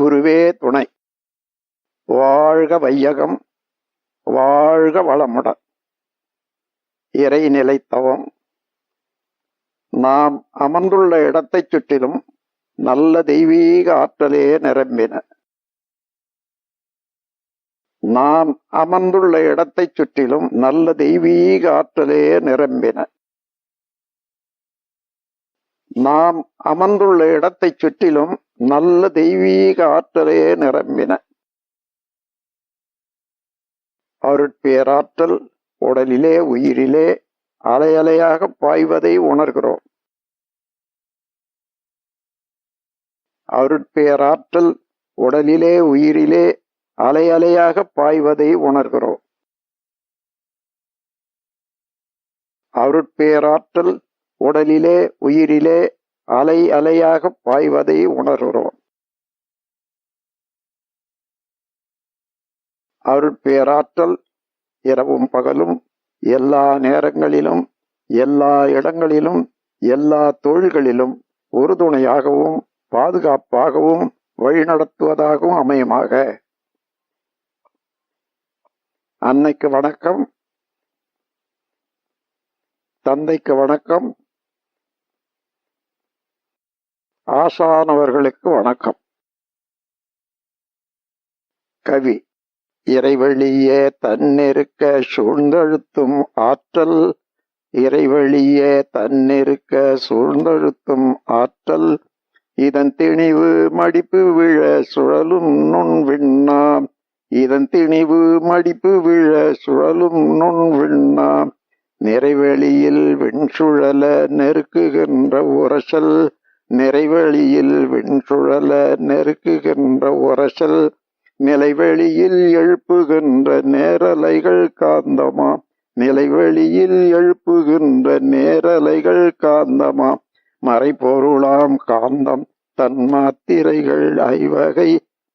குருவே துணை. வாழ்க வையகம், வாழ்க வளமுடன். இறைநிலை தவம். நாம் அமர்ந்துள்ள இடத்தைச் சுற்றிலும் நல்ல தெய்வீக ஆற்றலே நிரம்பின. நாம் அமர்ந்துள்ள இடத்தைச் சுற்றிலும் நல்ல தெய்வீக ஆற்றலே நிரம்பின. நாம் அமர்ந்துள்ள இடத்தைச் சுற்றிலும் நல்ல தெய்வீக ஆற்றலே நிரம்பின. அருட்பேராற்றல் உடலிலே உயிரிலே அலையலையாக பாய்வதை உணர்கிறோம். அருட்பேராற்றல் உடலிலே உயிரிலே அலையலையாக பாய்வதை உணர்கிறோம். அருட்பேராற்றல் உடலிலே உயிரிலே அலை அலையாக பாய்வதை உணர்கிறோம். அருட்பேராற்றல் இரவும் பகலும் எல்லா நேரங்களிலும் எல்லா இடங்களிலும் எல்லா தொழில்களிலும் உறுதுணையாகவும் பாதுகாப்பாகவும் வழிநடத்துவதாகவும் அமையுமாக. அன்னைக்கு வணக்கம், தந்தைக்கு வணக்கம், ஆசானவர்களுக்கு வணக்கம். கவி. இறைவழியே தன்னிருக்க சூழ்ந்தழுத்தும் ஆற்றல், இறைவழியே தன்னிருக்க சூழ்ந்தழுத்தும் ஆற்றல், இதன் திணிவு மடிப்பு விழ சுழலும் நுண் விண்ணாம், இதன் திணிவு மடிப்பு விழ சுழலும் நுண் விண்ணாம், நிறைவெளியில் விண்சுழல நெருக்குகின்ற உரசல், நிறைவெளியில் விண்சுழல நெருக்குகின்ற உரசல், நிலைவெளியில் எழுப்புகின்ற நேரலைகள் காந்தமாம், நிலைவெளியில் எழுப்புகின்ற நேரலைகள் காந்தமாம், மறைபொருளாம் காந்தம் தன்மாத்திரைகள் ஐவகை,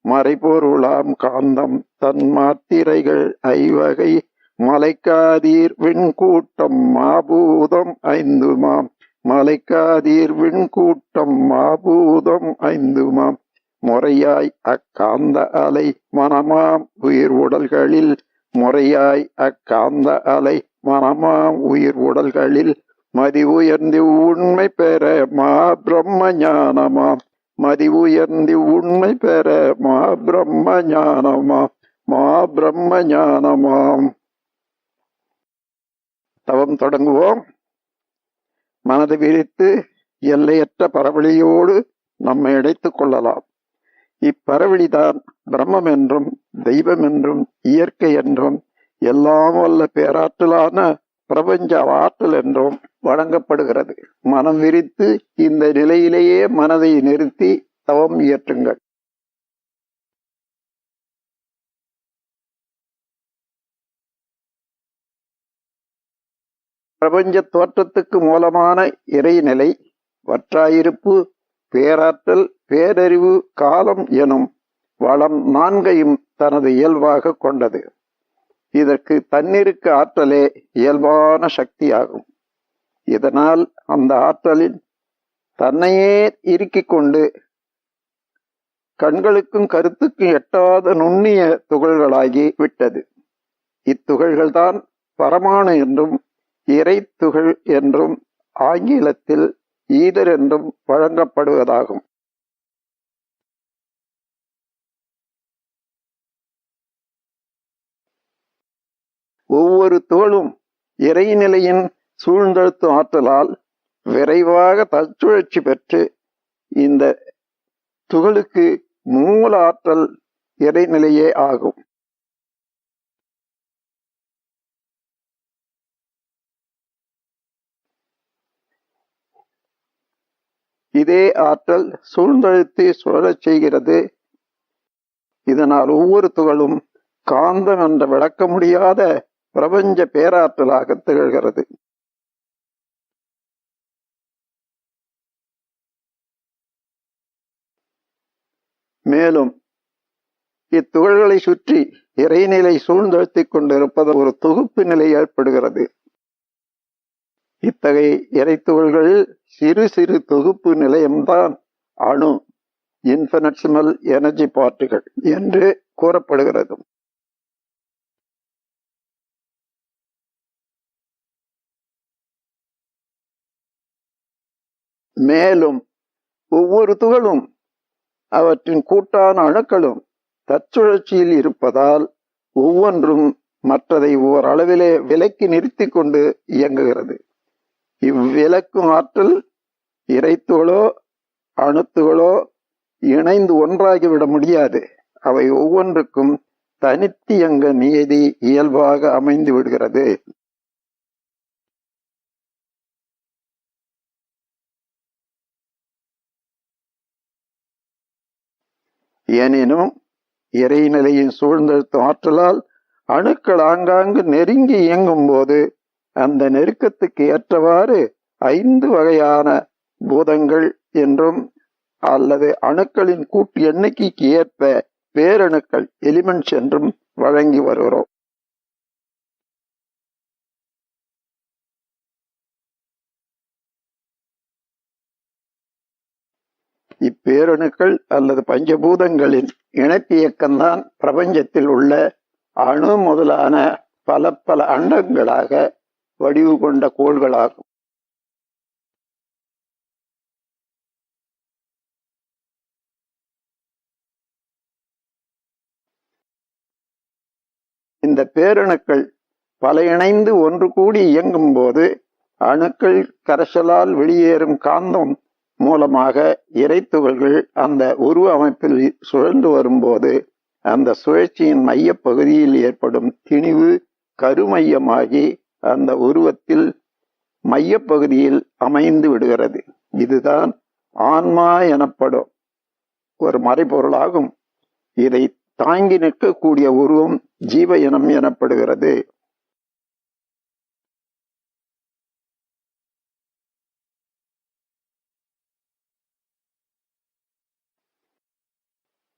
மறைபொருளாம் காந்தம் தன்மாத்திரைகள் ஐவகை, மலைக்காதீர் விண்கூட்டம் மாபூதம் ஐந்துமாம், மலைக்காதீர் விண்கூட்டம் மாபூதம் ஐந்துமாம், முறையாய் அக்காந்த அலை மனமாம் உயிர் உடல்களில், முறையாய் அக்காந்த அலை மனமாம் உயிர் உடல்களில், மதி உயர்ந்து உண்மை பெற மா பிரம்ம ஞானமாம், மதி உயர்ந்து உண்மை பெற மா பிரம்ம ஞானமாம், மா பிரம்ம ஞானமாம். தவம் தொடங்குவோம். மனதை விரித்து எல்லையற்ற பரவழியோடு நம்மை இணைத்துக் கொள்ளலாம். இப்பரவழிதான் பிரம்மம் என்றும் தெய்வம் என்றும் இயற்கை என்றும் எல்லாம் வல்ல பேராற்றலான பிரபஞ்ச ஆற்றல் என்றும் வழங்கப்படுகிறது. மனம் விரித்து இந்த நிலையிலேயே மனதை நிறுத்தி தவம் இயற்றுங்கள். பிரபஞ்ச தோற்றத்துக்கு மூலமான இறைநிலை, வற்றாயிருப்பு, பேராற்றல், பேரறிவு, காலம் எனும் வளம் நான்கையும் தனது இயல்பாக கொண்டது. இதற்கு தன்னிருக்க ஆற்றலே இயல்பான சக்தியாகும். இதனால் அந்த ஆற்றலில் தன்னையே இறுக்கிக் கொண்டு கண்களுக்கும் கருத்துக்கும் எட்டாத நுண்ணிய துகள்களாகி விட்டது. இத்துகள்கள்தான் பரமாணு என்றும் இறை துகள் என்றும் ஆங்கிலத்தில் ஈதர் என்றும் வழங்கப்படுவதாகும். ஒவ்வொரு துகளும் இறைநிலையின் சூழ்ந்தழுத்தும் ஆற்றலால் விரைவாக தற்சுழற்சி பெற்று இந்த துகளுக்கு மூல ஆற்றல் இறைநிலையே ஆகும். இதே ஆற்றல் சூழ்ந்தழுத்தி சுழலச் செய்கிறது. இதனால் ஒவ்வொரு துகளும் காந்தம் என்ற விளக்க முடியாத பிரபஞ்ச பேராற்றலாக திகழ்கிறது. மேலும் இத்துகள்களை சுற்றி இறைநிலை சூழ்ந்தழுத்திக் கொண்டிருப்பது ஒரு தொகுப்பு நிலை ஏற்படுகிறது. இத்தகைய இறைத்துகள்களில் சிறு சிறு தொகுப்பு நிலையம்தான் அணு. இன்ஃபினிட்சிமல் எனர்ஜி பார்ட்டிகள் என்று கூறப்படுகிறது. மேலும் ஒவ்வொரு துகளும் அவற்றின் கூட்டான அணுக்களும் தற்சுழற்சியில் இருப்பதால் ஒவ்வொன்றும் மற்றதை ஓரளவிலே விலக்கி நிறுத்தி கொண்டு இயங்குகிறது. இவ்விலக்கும் ஆற்றல் இறைத்துகளோ அணுத்துகளோ இணைந்து ஒன்றாகிவிட முடியாது. அவை ஒவ்வொன்றுக்கும் தனித்தியங்க நியதி இயல்பாக அமைந்து விடுகிறது. எனினும் இறைநிலையின் சூழ்ந்தெழுத்தும் ஆற்றலால் அணுக்கள் ஆங்காங்கு நெருங்கி இயங்கும் போது அந்த நெருக்கத்துக்கு ஏற்றவாறு 5 வகையான பூதங்கள் என்றும் அல்லது அணுக்களின் கூட்டு எண்ணிக்கைக்கு ஏற்ப பேரணுக்கள் எலிமெண்ட்ஸ் என்றும் வழங்கி வருகிறோம். இப்பேரணுக்கள் அல்லது பஞ்சபூதங்களின் இணைப்பியக்கம்தான் பிரபஞ்சத்தில் உள்ள அணு முதலான பல பல அண்டங்களாக வடிவு கொண்ட கோள்களாகும். இந்த பேரணுக்கள் பல இணைந்து ஒன்று கூடி இயங்கும் போது அணுக்கள் கரைசலால் வெளியேறும் காந்தம் மூலமாக இறைத்துகள்கள் அந்த உருவ அமைப்பில் சுழன்று வரும்போது அந்த சுழற்சியின் மைய பகுதியில் ஏற்படும் திணிவு கருமையமாகி அந்த உருவத்தில் மைய பகுதியில் அமைந்து விடுகிறது. இதுதான் ஆன்மா எனப்படும் ஒரு மறைபொருளாகும். இதை தாங்கி நிற்கக்கூடிய உருவம் ஜீவ இனம் எனப்படுகிறது.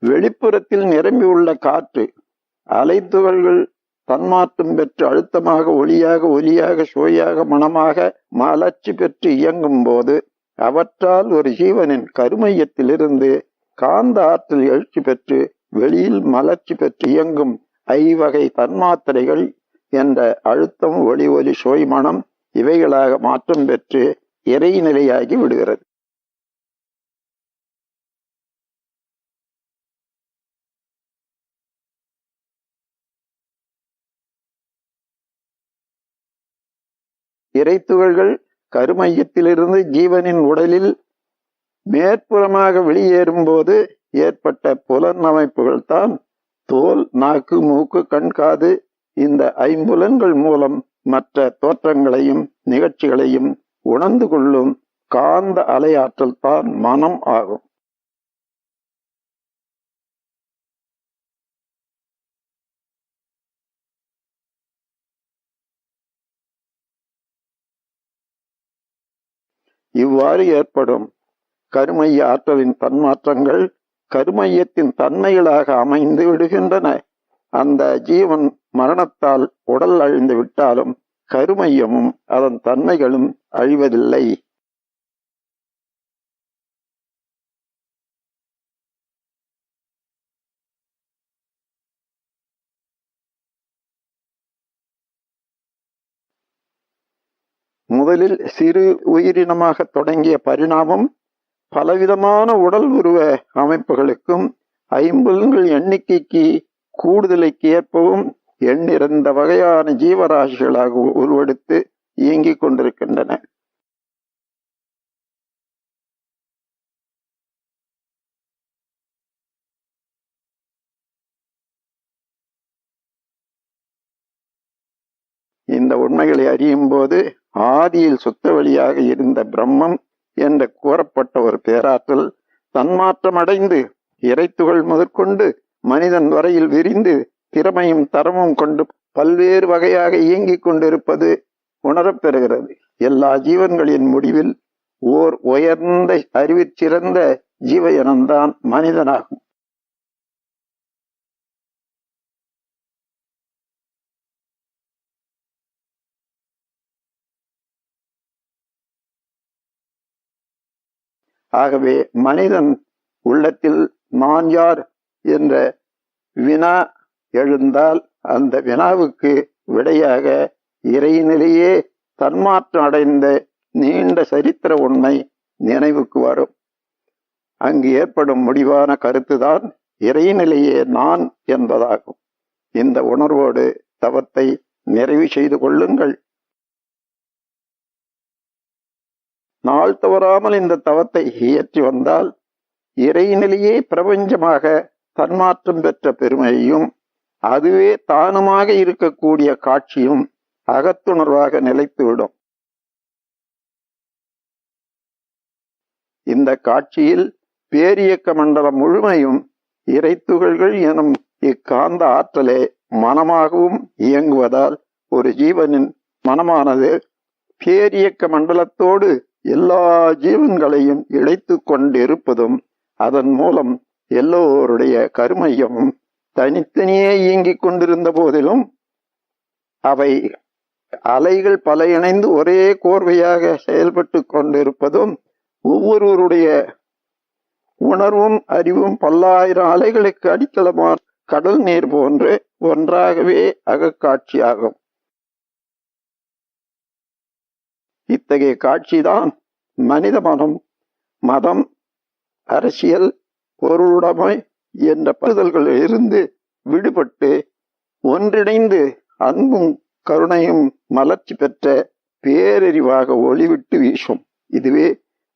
வெளிப்புறத்தில் நிரம்பியுள்ள காற்று அலைத்துகள்கள் தன்மாற்றம் பெற்று அழுத்தமாக ஒளியாக சுவையாக மனமாக மலர்ச்சி பெற்று இயங்கும் போது அவற்றால் ஒரு ஜீவனின் கருமையத்திலிருந்து காந்த ஆற்றல் எழுச்சி பெற்று வெளியில் மலர்ச்சி பெற்று இயங்கும் 5 வகை தன்மாத்திரைகள் என்ற அழுத்தம் ஒளி சுவை மனம் இவைகளாக மாற்றம் பெற்று இறைநிலையாகி விடுகிறது. இறைத்துகள்கள் கருமையத்திலிருந்து ஜீவனின் உடலில் மேற்புறமாக வெளியேறும் போது ஏற்பட்ட புலன் அமைப்புகள் தான் தோல், நாக்கு, மூக்கு, கண், காது. இந்த 5 புலன்கள் மூலம் மற்ற தோற்றங்களையும் நிகழ்ச்சிகளையும் உணர்ந்து கொள்ளும் காந்த அலையாற்றல் தான் மனம் ஆகும். இவ்வாறு ஏற்படும் கருமைய ஆற்றலின் தன்மாற்றங்கள் கருமையத்தின் தன்மைகளாக அமைந்து விடுகின்றன. அந்த ஜீவன் மரணத்தால் உடல் அழிந்து விட்டாலும் கருமையமும் அதன் தன்மைகளும் அழிவதில்லை. முதலில் சிறு உயிரினமாக தொடங்கிய பரிணாமம் பலவிதமான உடல் உருவ அமைப்புகளுக்கும் 5 எண்ணிக்கைக்கு கூடுதலுக்கு ஏற்பவும் எண்ணிறந்த வகையான ஜீவராசிகளாக உருவெடுத்து இயங்கிக் கொண்டிருக்கின்றன. இந்த உண்மைகளை அறியும் போது ஆதியில் சுத்த வழியாக இருந்த பிரம்மம் என்று கூறப்பட்ட ஒரு பேராற்றல் தன்மாற்றமடைந்து இறைத்துகள் முதற்கொண்டு மனிதன் வரையில் விரிந்து திறமையும் தரமும் கொண்டு பல்வேறு வகையாக இயங்கிக் கொண்டிருப்பது உணரப்பெறுகிறது. எல்லா ஜீவன்களின் முடிவில் ஓர் உயர்ந்த அறிவிற்சிறந்த ஜீவ இனம்தான் மனிதனாகும். ஆகவே மனிதன் உள்ளத்தில் நான் யார் என்ற வினா எழுந்தால் அந்த வினாவுக்கு விடையாக இறைநிலையே தன்மாற்றம் அடைந்த நீண்ட சரித்திர உண்மை நினைவுக்கு வரும். அங்கு ஏற்படும் முடிவான கருத்துதான் இறைநிலையே நான் என்பதாகும். இந்த உணர்வோடு தவத்தை நிறைவு செய்து கொள்ளுங்கள். நாள் தவறாமல் இந்த தவத்தை இயற்றி வந்தால் இறைநிலையே பிரபஞ்சமாக தன்மாற்றம் பெற்ற பெருமையும் அதுவே தானுமாக இருக்கக்கூடிய காட்சியும் அகத்துணர்வாக நிலைத்துவிடும். இந்த காட்சியில் பேரியக்க மண்டலம் முழுமையும் இறைத்துகள்கள் எனும் இக்காந்த ஆற்றலே மனமாகவும் இயங்குவதால் ஒரு ஜீவனின் மனமானது பேரியக்க மண்டலத்தோடு எல்லா ஜீவன்களையும் இழைத்து கொண்டிருப்பதும் அதன் மூலம் எல்லோருடைய கருமையமும் தனித்தனியே இயங்கிக் கொண்டிருந்த போதிலும் அவை அலைகள் பல இணைந்து ஒரே கோர்வையாக செயல்பட்டு கொண்டிருப்பதும் ஒவ்வொருவருடைய உணர்வும் அறிவும் பல்லாயிரம் அலைகளுக்கு அடித்தளமான கடல் நீர் போன்று ஒன்றாகவே அகக்காட்சியாகும். இத்தகைய காட்சிதான் மனித மனம், மதம், அரசியல், பொருளுடைமை என்ற பருதல்களில் இருந்து விடுபட்டு ஒன்றிணைந்து அன்பும் கருணையும் மலர்ச்சி பெற்ற பேரறிவாக ஒளிவிட்டு வீசும். இதுவே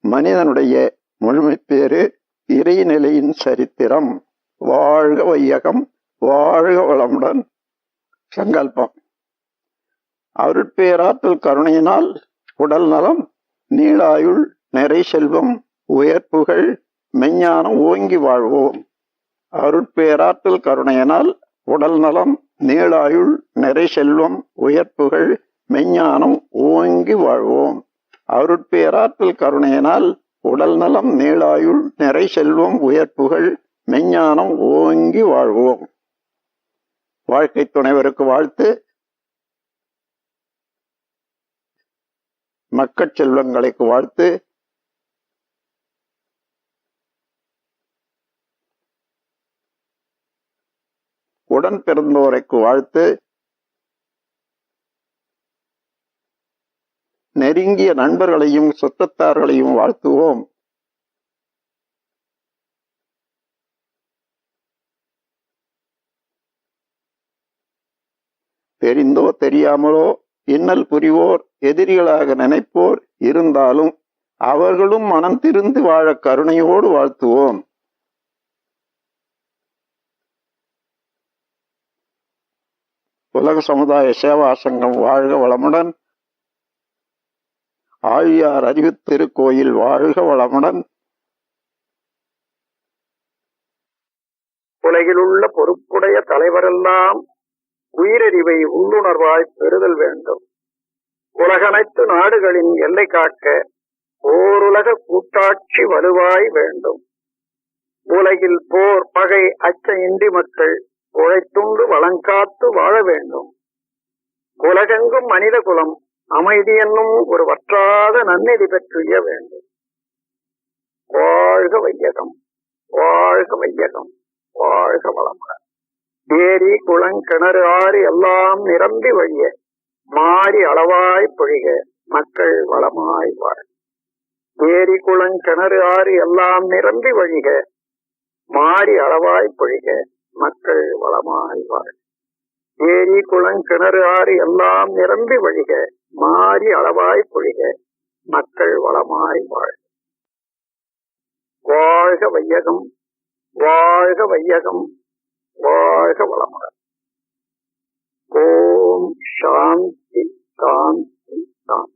மனிதனுடைய முழுமை பேறு, இறைநிலையின் சரித்திரம். வாழ்க வையகம், வாழ்க வளமுடன். சங்கல்பம். அருட்பேராற்றல் கருணையினால் உடல் நலம், நீளாயுள், நிறை செல்வம், உயர்ப்புகள், மெஞ்ஞானம் ஓங்கி வாழ்வோம். அருட்பேராற்றல் கருணையினால் உடல் நலம், நீளாயுள், நிறை செல்வம், உயர்ப்புகள், மெஞ்ஞானம் ஓங்கி வாழ்வோம். அருட்பேராற்றல் கருணையினால் உடல் நலம், நீளாயுள், நிறை செல்வம், உயர்ப்புகள், மெஞ்ஞானம் ஓங்கி வாழ்வோம். வாழ்க்கை துணைவருக்கு வாழ்த்து. மக்கட் செல்வங்களுக்கு வாழ்த்து. உடன் பிறந்தோரைக்கு வாழ்த்து. நெருங்கிய நண்பர்களையும் சுற்றத்தார்களையும் வாழ்த்துவோம். தெரிந்தோ தெரியாமலோ இன்னல் புரிவோர், எதிரிகளாக நினைப்போர் இருந்தாலும் அவர்களும் மனம் திருந்து வாழ கருணையோடு வாழ்த்துவோம். உலக சமுதாய சேவா சங்கம் வாழ்க வளமுடன். ஆழியார் அறிவு திருக்கோயில் வாழ்க வளமுடன். உலகில் உள்ள பொறுப்புடைய தலைவரெல்லாம் உயிரறிவை உள்ளுணர்வாய் பெறுதல் வேண்டும். உலகனைத்து நாடுகளின் எல்லை காக்க ஓருலக கூட்டாட்சி வலுவாய் வேண்டும். உலகில் போர் பகை அச்சமின்றி மக்கள் உழைத்துண்டு வளங்காத்து வாழ வேண்டும். உலகெங்கும் மனித குலம் அமைதி என்னும் ஒரு வற்றாத நன்னெறி பெற்றுய வேண்டும். வாழ்க வையகம், வாழ்க வையகம், வாழ்க வளமுடன். ஏரி குளங்கிணறு ஆறு எல்லாம் நிரம்பி வழிய மாறி அளவாய் பொழிக மக்கள் வளமாய் வாழ. ஏரி குளங்கிணறு ஆறு எல்லாம் நிரம்பி வழிக மாறி அளவாய் பொழிக மக்கள் வளமாய் வாழ. ஏரி குளங்கிணறு ஆறு எல்லாம் நிரம்பி வழிக மாறி அளவாய் பொழிக மக்கள் வளமாய் வாழ. வாழ்க வையகம், வாழ்க வையகம், வாழ்க வளமுடன். ஓம் சாந்தி சாந்தி சாந்தி.